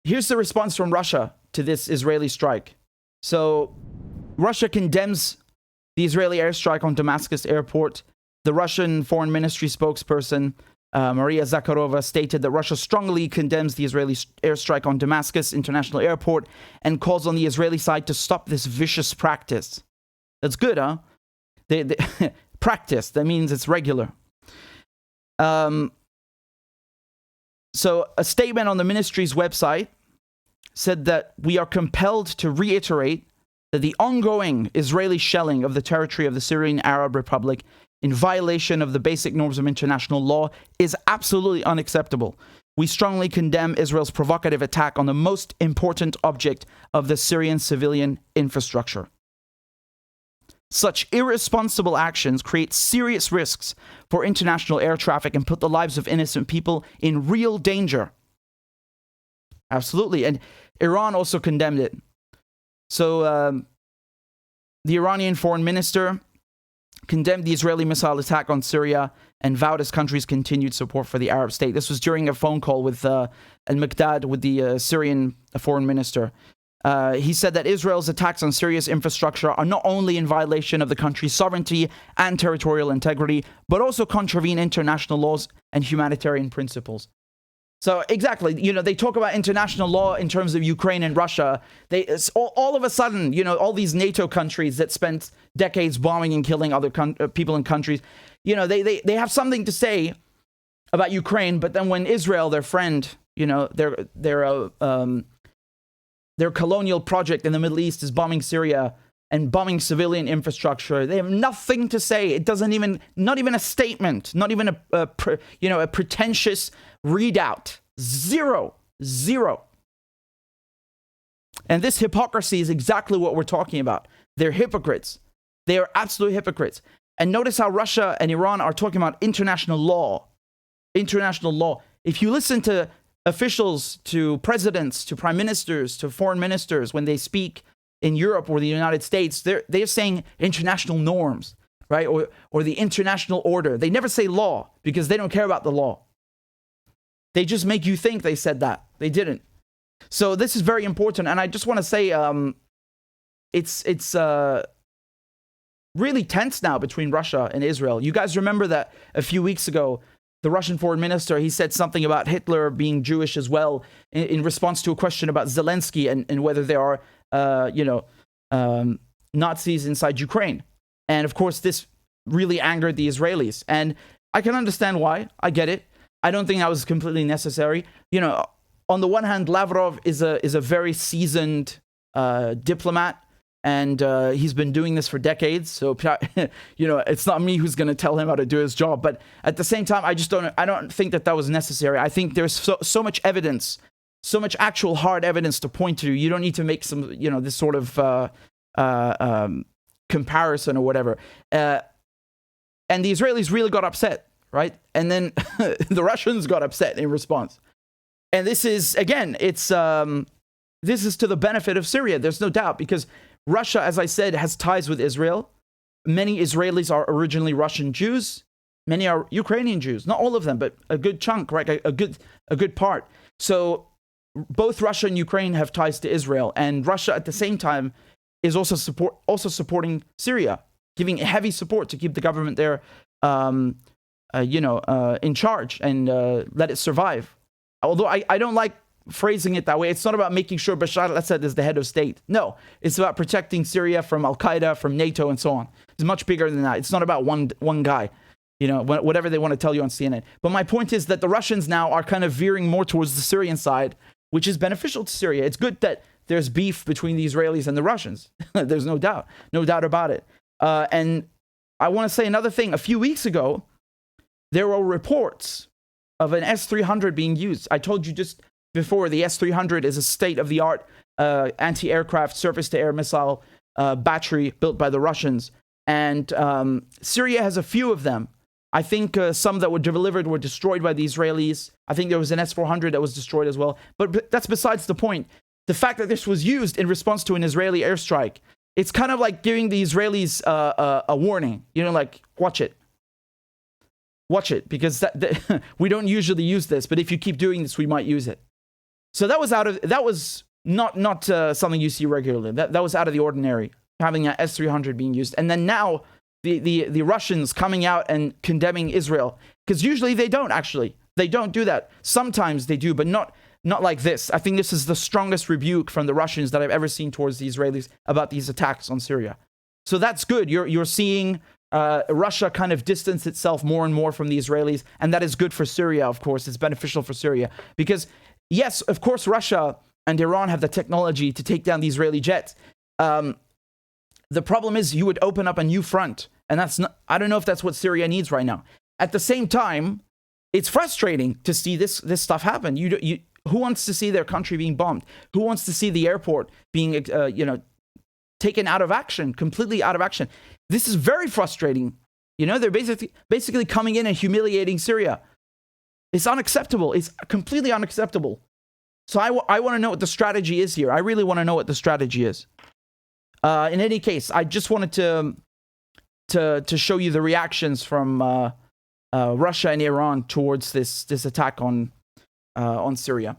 here's the response from Russia to this Israeli strike. So Russia condemns the Israeli airstrike on Damascus airport. The Russian Foreign Ministry spokesperson, Maria Zakharova, stated that Russia strongly condemns the Israeli airstrike on Damascus International Airport and calls on the Israeli side to stop this vicious practice. That's good, huh? Practice, that means it's regular. So a statement on the ministry's website said that we are compelled to reiterate that the ongoing Israeli shelling of the territory of the Syrian Arab Republic in violation of the basic norms of international law is absolutely unacceptable. We strongly condemn Israel's provocative attack on the most important object of the Syrian civilian infrastructure. Such irresponsible actions create serious risks for international air traffic and put the lives of innocent people in real danger. Absolutely. And Iran also condemned it. So the Iranian foreign minister condemned the Israeli missile attack on Syria and vowed his country's continued support for the Arab state. This was during a phone call with al-Mikdad, with the Syrian foreign minister. He said that Israel's attacks on Syria's infrastructure are not only in violation of the country's sovereignty and territorial integrity, but also contravene international laws and humanitarian principles. So exactly, they talk about international law in terms of Ukraine and Russia. All of a sudden, all these NATO countries that spent decades bombing and killing other people and countries, they have something to say about Ukraine. But then when Israel, their friend, their colonial project in the Middle East is bombing Syria and bombing civilian infrastructure, they have nothing to say. It doesn't even, not even a statement, not even a pretentious readout. Zero. And this hypocrisy is exactly what we're talking about. They're hypocrites. They are absolute hypocrites. And notice how Russia and Iran are talking about international law. International law. If you listen to officials, to presidents, to prime ministers, to foreign ministers, when they speak in Europe or the United States, they're saying international norms, right? Or the international order. They never say law because they don't care about the law. They just make you think they said that. They didn't. So this is very important. And I just want to say it's really tense now between Russia and Israel. You guys remember that a few weeks ago, the Russian foreign minister, he said something about Hitler being Jewish as well in response to a question about Zelensky and whether there are, Nazis inside Ukraine. And of course, this really angered the Israelis. And I can understand why. I get it. I don't think that was completely necessary. On the one hand, Lavrov is a very seasoned diplomat. And he's been doing this for decades. So, it's not me who's going to tell him how to do his job. But at the same time, I don't think that was necessary. I think there's so much evidence, so much actual hard evidence to point to. You don't need to make some, this sort of comparison or whatever. And the Israelis really got upset, right? And then the Russians got upset in response. And this is, again, this is to the benefit of Syria. There's no doubt, because Russia, as I said, has ties with Israel. Many Israelis are originally Russian Jews. Many are Ukrainian Jews. Not all of them, but a good chunk, right? A good part. So both Russia and Ukraine have ties to Israel. And Russia, at the same time, is also supporting Syria, giving heavy support to keep the government there, in charge and let it survive. Although I don't like phrasing it that way. It's not about making sure Bashar al-Assad is the head of state. No, it's about protecting Syria from Al-Qaeda, from NATO, and so on. It's much bigger than that. It's not about one guy, whatever they want to tell you on CNN. But my point is that the Russians now are kind of veering more towards the Syrian side, which is beneficial to Syria. It's good that there's beef between the Israelis and the Russians. There's no doubt about it. And I want to say another thing. A few weeks ago, there were reports of an S-300 being used. I told you just before, the S-300 is a state-of-the-art anti-aircraft surface-to-air missile battery built by the Russians. And Syria has a few of them. I think some that were delivered were destroyed by the Israelis. I think there was an S-400 that was destroyed as well. But that's besides the point. The fact that this was used in response to an Israeli airstrike, it's kind of like giving the Israelis a warning. Watch it. Watch it, because we don't usually use this. But if you keep doing this, we might use it. So that was not something you see regularly. That was out of the ordinary, having an S-300 being used. And then now the Russians coming out and condemning Israel, because usually they don't actually. They don't do that. Sometimes they do, but not like this. I think this is the strongest rebuke from the Russians that I've ever seen towards the Israelis about these attacks on Syria. So that's good. You're seeing Russia kind of distance itself more and more from the Israelis, and that is good for Syria, of course. It's beneficial for Syria because, yes, of course, Russia and Iran have the technology to take down the Israeli jets. The problem is you would open up a new front, and I don't know if that's what Syria needs right now. At the same time, it's frustrating to see this stuff happen. Who wants to see their country being bombed? Who wants to see the airport being, taken out of action, completely out of action? This is very frustrating. They're basically coming in and humiliating Syria. It's unacceptable. It's completely unacceptable. So I want to know what the strategy is here. I really want to know what the strategy is. In any case, I just wanted to show you the reactions from Russia and Iran towards this attack on Syria.